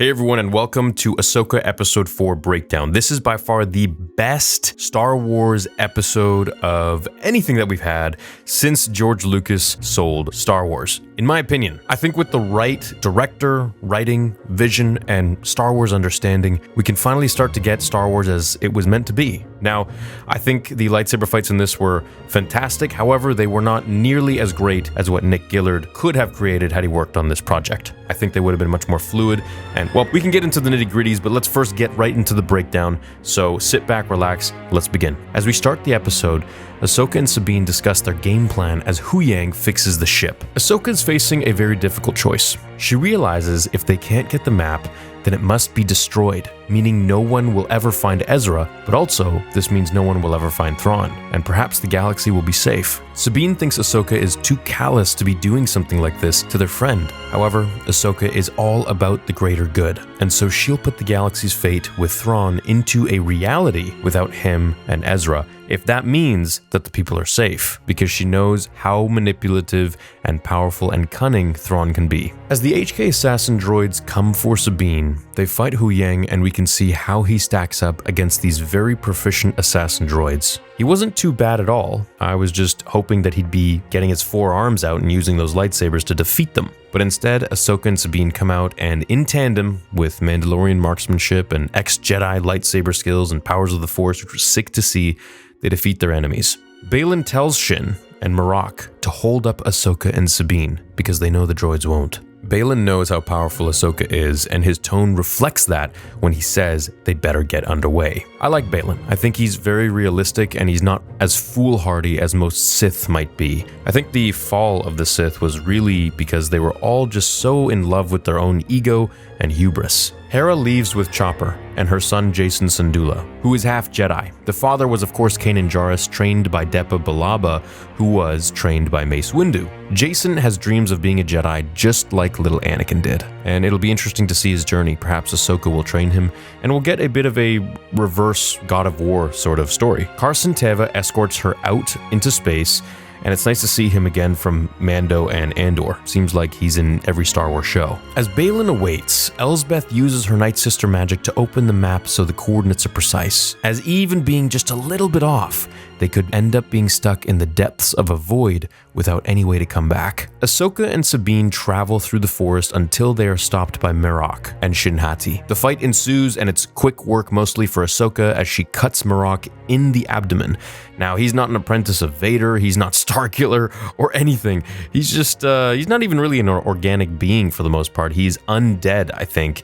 Hey everyone, and welcome to Ahsoka Episode 4 Breakdown. This is by far the best Star Wars episode of anything that we've had since George Lucas sold Star Wars. In my opinion, I think with the right director, writing, vision, and Star Wars understanding, we can finally start to get Star Wars as it was meant to be. Now, I think the lightsaber fights in this were fantastic. However, they were not nearly as great as what Nick Gillard could have created had he worked on this project. I think they would have been much more fluid, and well, we can get into the nitty-gritties, but let's first get right into the breakdown. So sit back, relax, let's begin. As we start the episode, Ahsoka and Sabine discuss their game plan as Huyang fixes the ship. Ahsoka is facing a very difficult choice. She realizes if they can't get the map, then it must be destroyed, meaning no one will ever find Ezra, but also this means no one will ever find Thrawn, and perhaps the galaxy will be safe. Sabine thinks Ahsoka is too callous to be doing something like this to their friend. However, Ahsoka is all about the greater good, and so she'll put the galaxy's fate with Thrawn into a reality without him and Ezra, if that means that the people are safe, because she knows how manipulative and powerful and cunning Thrawn can be. As the HK assassin droids come for Sabine, they fight Huyang, and we can see how he stacks up against these very proficient assassin droids. He wasn't too bad at all. I was just hoping that he'd be getting his 4 arms out and using those lightsabers to defeat them. But instead, Ahsoka and Sabine come out, and in tandem with Mandalorian marksmanship and ex-Jedi lightsaber skills and powers of the Force, which was sick to see, they defeat their enemies. Balin tells Shin and Marok to hold up Ahsoka and Sabine because they know the droids won't. Balin knows how powerful Ahsoka is, and his tone reflects that when he says they'd better get underway. I like Balin. I think he's very realistic, and he's not as foolhardy as most Sith might be. I think the fall of the Sith was really because they were all just so in love with their own ego and hubris. Hera leaves with Chopper and her son Jacen Syndulla, who is half Jedi. The father was of course Kanan Jarrus, trained by Depa Billaba, who was trained by Mace Windu. Jacen has dreams of being a Jedi just like little Anakin did, and it'll be interesting to see his journey. Perhaps Ahsoka will train him, and we'll get a bit of a reverse God of War sort of story. Carson Teva escorts her out into space, and it's nice to see him again from Mando and Andor. Seems like he's in every Star Wars show. As Balin awaits, Elsbeth uses her Nightsister Magic to open the map so the coordinates are precise. As even being just a little bit off, they could end up being stuck in the depths of a void without any way to come back. Ahsoka and Sabine travel through the forest until they are stopped by Marok and Shin Hati. The fight ensues, and it's quick work mostly for Ahsoka as she cuts Marok in the abdomen. Now, he's not an apprentice of Vader, he's not Starkiller or anything. He's just, he's not even really an organic being for the most part. He's undead, I think.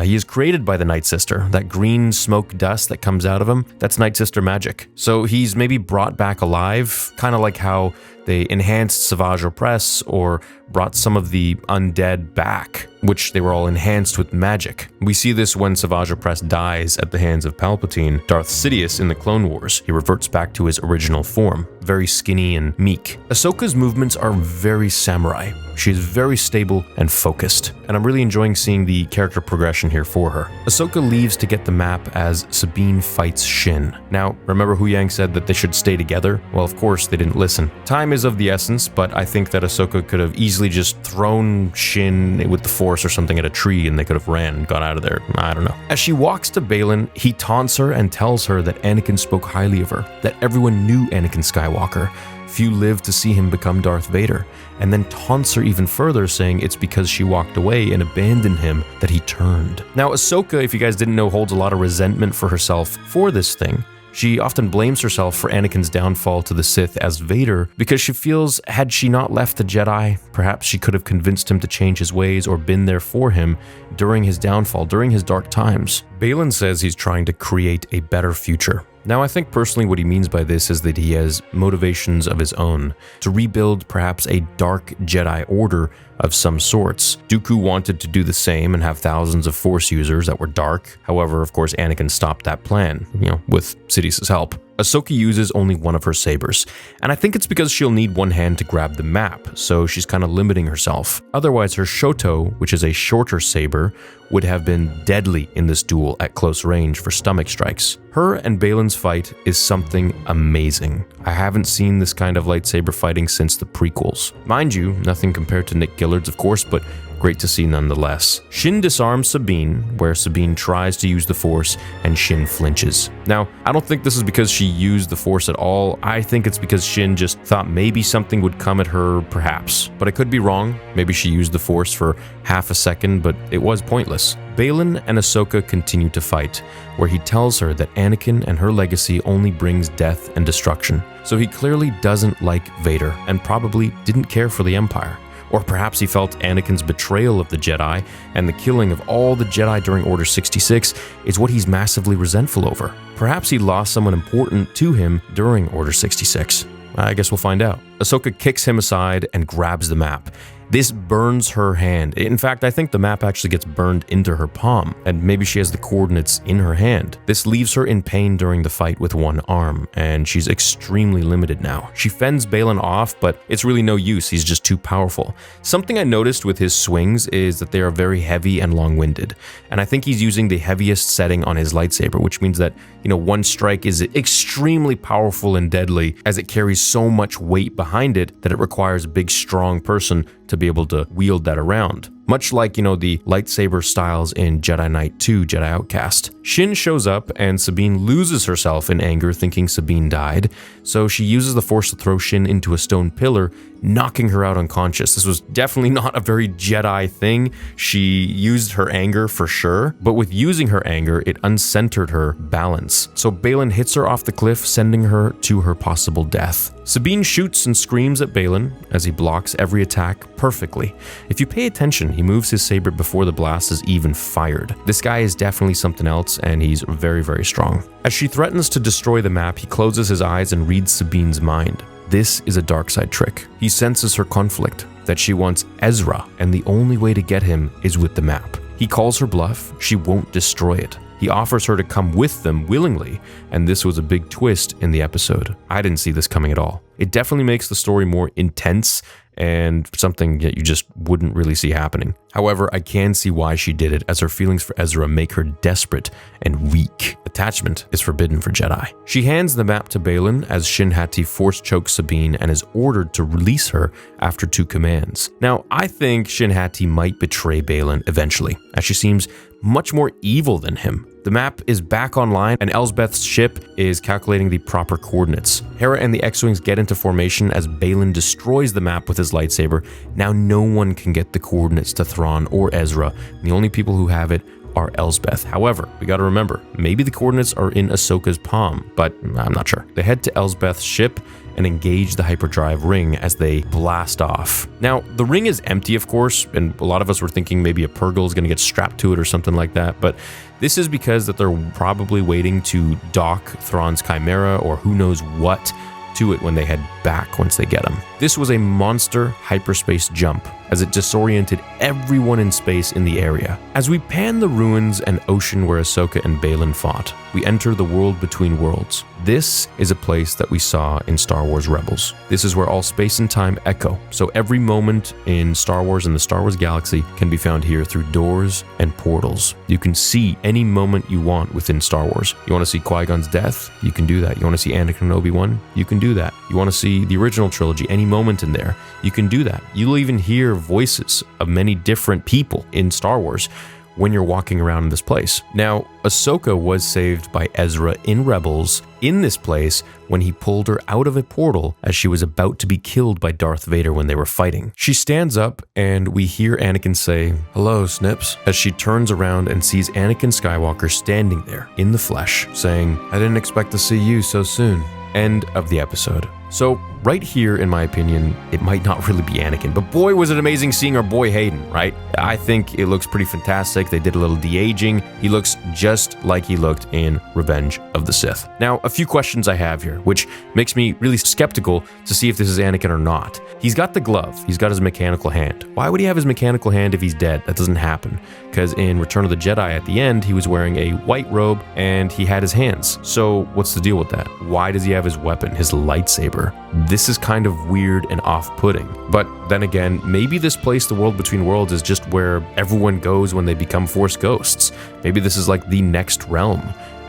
He is created by the Nightsister. That green smoke dust that comes out of him, that's Nightsister Magic. So he's maybe brought back alive, kind of like how they enhanced Savage Opress or brought some of the undead back, which they were all enhanced with magic. We see this when Savage Opress dies at the hands of Palpatine, Darth Sidious in the Clone Wars. He reverts back to his original form, very skinny and meek. Ahsoka's movements are very samurai. She is very stable and focused, and I'm really enjoying seeing the character progression here for her. Ahsoka leaves to get the map as Sabine fights Shin. Now, remember Huyang said that they should stay together? Well, of course they didn't listen. Time is of the essence, but I think that Ahsoka could have easily just thrown Shin with the Force or something at a tree and they could have ran and got out of there. I don't know. As she walks to Balin, he taunts her and tells her that Anakin spoke highly of her, that everyone knew Anakin Skywalker. Few lived to see him become Darth Vader, and then taunts her even further, saying it's because she walked away and abandoned him that he turned. Now, Ahsoka, if you guys didn't know, holds a lot of resentment for herself for this thing. She often blames herself for Anakin's downfall to the Sith as Vader because she feels had she not left the Jedi, perhaps she could have convinced him to change his ways or been there for him during his downfall, during his dark times. Balin says he's trying to create a better future. Now, I think personally what he means by this is that he has motivations of his own to rebuild perhaps a dark Jedi order of some sorts. Dooku wanted to do the same and have thousands of Force users that were dark. However, of course, Anakin stopped that plan, with Sidious's help. Ahsoka uses only one of her sabers, and I think it's because she'll need one hand to grab the map, so she's kind of limiting herself. Otherwise, her Shoto, which is a shorter saber, would have been deadly in this duel at close range for stomach strikes. Her and Balin's fight is something amazing. I haven't seen this kind of lightsaber fighting since the prequels. Mind you, nothing compared to Nick Gillard's, of course, but great to see nonetheless. Shin disarms Sabine, where Sabine tries to use the Force and Shin flinches. Now, I don't think this is because she used the Force at all. I think it's because Shin just thought maybe something would come at her, perhaps. But I could be wrong. Maybe she used the Force for half a second, but it was pointless. Balin and Ahsoka continue to fight, where he tells her that Anakin and her legacy only brings death and destruction. So he clearly doesn't like Vader, and probably didn't care for the Empire. Or perhaps he felt Anakin's betrayal of the Jedi and the killing of all the Jedi during Order 66 is what he's massively resentful over. Perhaps he lost someone important to him during Order 66. I guess we'll find out. Ahsoka kicks him aside and grabs the map. This burns her hand. In fact, I think the map actually gets burned into her palm, and maybe she has the coordinates in her hand. This leaves her in pain during the fight with one arm, and she's extremely limited now. She fends Balin off, but it's really no use. He's just too powerful. Something I noticed with his swings is that they are very heavy and long-winded, and I think he's using the heaviest setting on his lightsaber, which means that, one strike is extremely powerful and deadly, as it carries so much weight behind it that it requires a big, strong person to be able to wield that around. Much like, the lightsaber styles in Jedi Knight 2, Jedi Outcast. Shin shows up and Sabine loses herself in anger thinking Sabine died, so she uses the Force to throw Shin into a stone pillar, knocking her out unconscious. This was definitely not a very Jedi thing. She used her anger for sure, but with using her anger, it uncentered her balance. So Balin hits her off the cliff, sending her to her possible death. Sabine shoots and screams at Balin as he blocks every attack perfectly. If you pay attention, he moves his saber before the blast is even fired. This guy is definitely something else, and he's very, very strong. As she threatens to destroy the map, he closes his eyes and reads Sabine's mind. This is a dark side trick. He senses her conflict, that she wants Ezra, and the only way to get him is with the map. He calls her bluff, she won't destroy it. He offers her to come with them willingly, and this was a big twist in the episode. I didn't see this coming at all. It definitely makes the story more intense and something that you just wouldn't really see happening. However, I can see why she did it, as her feelings for Ezra make her desperate and weak. Attachment is forbidden for Jedi. She hands the map to Balin as Shin Hati force chokes Sabine and is ordered to release her after 2 commands. Now, I think Shin Hati might betray Balin eventually, as she seems much more evil than him. The map is back online, and Elsbeth's ship is calculating the proper coordinates. Hera and the X-Wings get into formation as Balin destroys the map with his lightsaber. Now no one can get the coordinates to Thrawn or Ezra. The only people who have it are Elsbeth. However, we gotta remember, maybe the coordinates are in Ahsoka's palm, but I'm not sure. They head to Elsbeth's ship and engage the hyperdrive ring as they blast off. Now, the ring is empty, of course, and a lot of us were thinking maybe a Purgle is going to get strapped to it or something like that, but this is because that they're probably waiting to dock Thrawn's Chimera or who knows what to it when they head back once they get him. This was a monster hyperspace jump, as it disoriented everyone in space in the area. As we pan the ruins and ocean where Ahsoka and Balin fought, we enter the world between worlds. This is a place that we saw in Star Wars Rebels. This is where all space and time echo, so every moment in Star Wars and the Star Wars galaxy can be found here through doors and portals. You can see any moment you want within Star Wars. You want to see Qui-Gon's death? You can do that. You want to see Anakin and Obi-Wan? You can do that. You want to see the original trilogy, any moment in there? You can do that. You'll even hear voices of many different people in Star Wars when you're walking around in this place. Now, Ahsoka was saved by Ezra in Rebels in this place when he pulled her out of a portal as she was about to be killed by Darth Vader when they were fighting. She stands up and we hear Anakin say, "Hello, Snips," as she turns around and sees Anakin Skywalker standing there in the flesh, saying, "I didn't expect to see you so soon." End of the episode. So right here, in my opinion, it might not really be Anakin, but boy, was it amazing seeing our boy Hayden, right? I think it looks pretty fantastic. They did a little de-aging. He looks just like he looked in Revenge of the Sith. Now, a few questions I have here, which makes me really skeptical to see if this is Anakin or not. He's got the glove. He's got his mechanical hand. Why would he have his mechanical hand if he's dead? That doesn't happen. Because in Return of the Jedi at the end, he was wearing a white robe and he had his hands. So what's the deal with that? Why does he have his weapon, his lightsaber? This is kind of weird and off-putting. But then again, maybe this place, the world between worlds, is just where everyone goes when they become Force ghosts. Maybe this is like the next realm.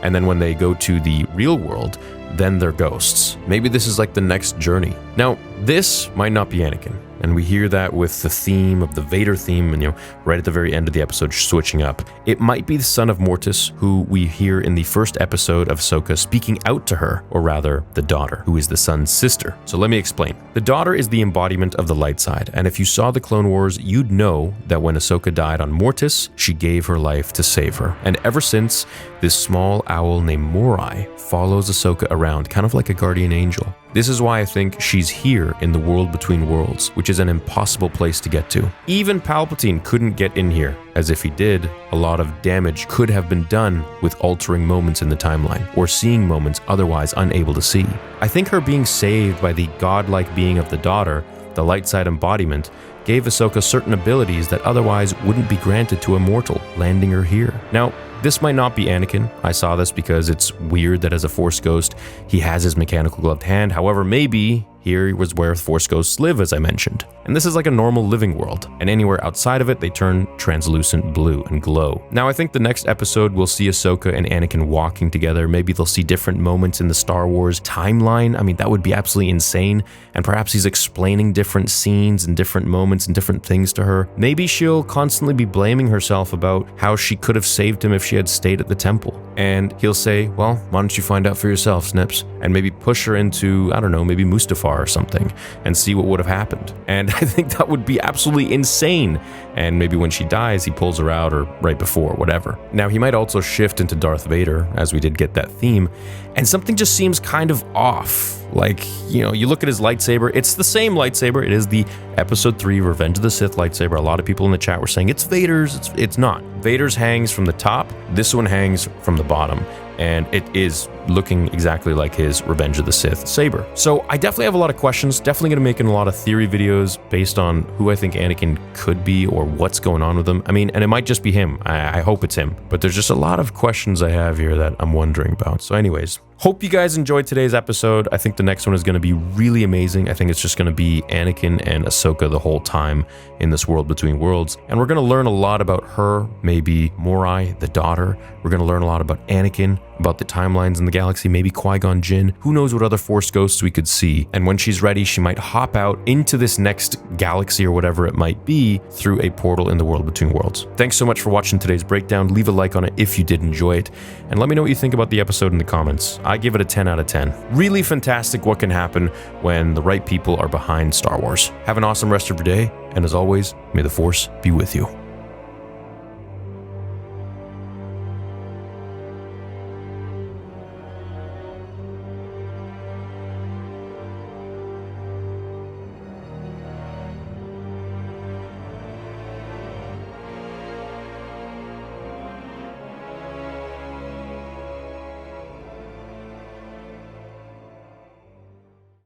And then when they go to the real world, then they're ghosts. Maybe this is like the next journey. Now, this might not be Anakin. And we hear that with the theme of the Vader theme, and right at the very end of the episode switching up. It might be the son of Mortis, who we hear in the first episode of Ahsoka speaking out to her, or rather, the daughter, who is the son's sister. So let me explain. The daughter is the embodiment of the light side, and if you saw the Clone Wars, you'd know that when Ahsoka died on Mortis, she gave her life to save her. And ever since, this small owl named Morai follows Ahsoka around, kind of like a guardian angel. This is why I think she's here in the world between worlds, which is an impossible place to get to. Even Palpatine couldn't get in here, as if he did, a lot of damage could have been done with altering moments in the timeline, or seeing moments otherwise unable to see. I think her being saved by the godlike being of the daughter, the light side embodiment, gave Ahsoka certain abilities that otherwise wouldn't be granted to a mortal, landing her here. Now, this might not be Anakin. I saw this because it's weird that as a Force ghost, he has his mechanical gloved hand. However, maybe here was where Force ghosts live, as I mentioned. And this is like a normal living world, and anywhere outside of it, they turn translucent blue and glow. Now, I think the next episode we'll see Ahsoka and Anakin walking together. Maybe they'll see different moments in the Star Wars timeline. I mean, that would be absolutely insane. And perhaps he's explaining different scenes and different moments and different things to her. Maybe she'll constantly be blaming herself about how she could have saved him if she had stayed at the temple. And he'll say, well, why don't you find out for yourself, Snips? And maybe push her into, I don't know, maybe Mustafar or something, and see what would have happened. And I think that would be absolutely insane. And maybe when she dies, he pulls her out, or right before, whatever. Now, he might also shift into Darth Vader, as we did get that theme, and something just seems kind of off. Like, you look at his lightsaber, it's the same lightsaber. It is the Episode 3 Revenge of the Sith lightsaber. A lot of people in the chat were saying it's Vader's. It's not. Vader's hangs from the top. This one hangs from the bottom. And it is looking exactly like his Revenge of the Sith saber. So I definitely have a lot of questions, definitely going to make a lot of theory videos based on who I think Anakin could be or what's going on with him. I mean, and it might just be him. I hope it's him. But there's just a lot of questions I have here that I'm wondering about. So anyways, hope you guys enjoyed today's episode. I think the next one is going to be really amazing. I think it's just going to be Anakin and Ahsoka the whole time in this world between worlds. And we're going to learn a lot about her, maybe Morai, the daughter. We're going to learn a lot about Anakin, about the timelines in the galaxy, maybe Qui-Gon Jinn. Who knows what other Force ghosts we could see. And when she's ready, she might hop out into this next galaxy or whatever it might be through a portal in the world between worlds. Thanks so much for watching today's breakdown. Leave a like on it if you did enjoy it. And let me know what you think about the episode in the comments. I give it a 10 out of 10. Really fantastic what can happen when the right people are behind Star Wars. Have an awesome rest of your day. And as always, may the Force be with you.